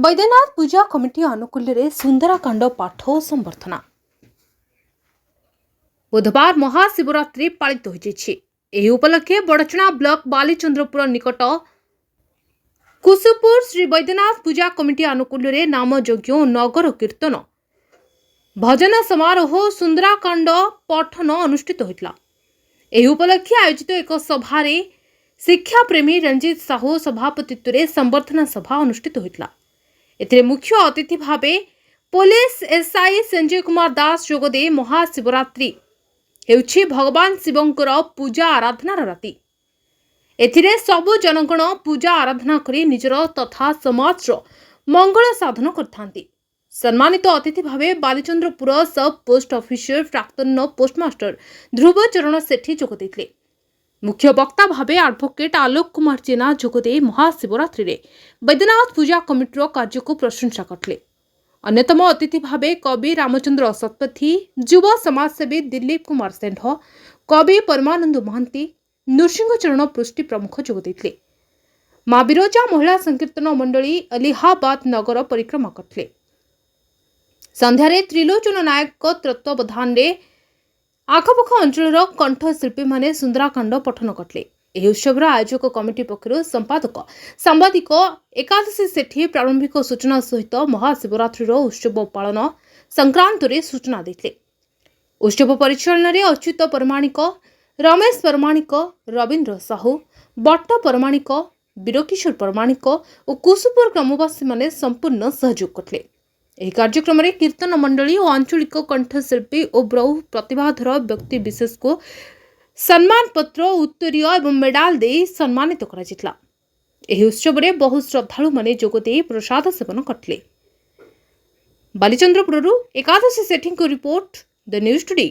बैद्यनाथ पूजा committee अनुकूल सुंदराकांड पाठ और संबर्धना। बुधवार महाशिवरात्रि पालित होती उपलक्षे बड़चना ब्लॉक बालीचंद्रपुर निकट कुसुपुर श्री बैद्यनाथ पूजा कमिटी अनुकूल नाम यज्ञ नगर कीर्तन भजन समारोह सुंदराकांड पठन अनुष्ठित होता। उपलक्षे आयोजित एक सभा शिक्षा प्रेमी रंजीत साहू सभापतित्व संबर्धना सभा अनुष्ठित होता। एथिरे मुख्य अतिथि भावे पुलिस एसआई संजय कुमार दास जोगदे महाशिवरात्रि हेउछि भगवान शिवंकर पूजा आराधनार राति। एथिरे सबु जनगण पूजा आराधना करी निजर तथा समाजर मंगल साधन करथांती। सम्मानित अतिथि भावे बालीचंद्रपुर सब पोस्ट ऑफिसर प्राक्तन पोस्टमास्टर ध्रुव चरण सेठी जोगदेइथिले। मुख्य वक्ता भावे एडवोकेट आलोक कुमार जेना जोगदे महाशिवरात्रि रे बैद्यनाथ पूजा कमिटीर कार्य को प्रशंसा करथिले। अन्यतम अतिथि भावे कवि रामचंद्र शतपथी, युवा समाजसेवी दिलीप कुमार सेठ, कवि परमानंद महांती, नृसिंहचरण पृष्टि प्रमुख जोगदेइथिले। मां बिरोजा महिला संकीर्तन मंडली अलीहाबाद नगर परिक्रमा करथिले। संध्यारे त्रिलोचन नायक तत्वावधान रे आखपाख अंचल कंठशिल्पी माने सुंदराकांड पठन करथिले। ଏହି ଉତ୍ସବର ଆୟୋଜକ କମିଟି ପକ୍ଷରୁ ସମ୍ପାଦକ ସାମ୍ବାଦିକ ଏକାଦଶୀ ସେଠୀ ପ୍ରାରମ୍ଭିକ ସୂଚନା ସହିତ ମହାଶିବରାତ୍ରିର ଉତ୍ସବ ପାଳନ ସଂକ୍ରାନ୍ତରେ ସୂଚନା ଦେଇଥିଲେ। ଉତ୍ସବ ପରିଚାଳନାରେ ଅଚ୍ୟୁତ ପରମାଣିକ, ରମେଶ ପରମାଣିକ, ରବୀନ୍ଦ୍ର ସାହୁ, ବଟ୍ଟ ପରମାଣିକ, ବୀରକିଶୋର ପରମାଣିକ ଓ କୁସୁପୁର ଗ୍ରାମବାସୀମାନେ ସମ୍ପୂର୍ଣ୍ଣ ସହଯୋଗ କରିଥିଲେ। ଏହି କାର୍ଯ୍ୟକ୍ରମରେ କୀର୍ତ୍ତନ ମଣ୍ଡଳୀ ଓ ଆଞ୍ଚଳିକ କଣ୍ଠଶିଳ୍ପୀ ଓ ବହୁ ପ୍ରତିଭାଧର ବ୍ୟକ୍ତି ବିଶେଷକୁ सम्मान पत्र उत्तरीय एवं मेडाल दे सम्मानित करा। एही उत्सव में बहु श्रद्धालु माने जोगदे प्रसाद सेवन करथिले। बालीचंद्रपुरु एकादशी सेठी को रिपोर्ट द न्यूज टुडे।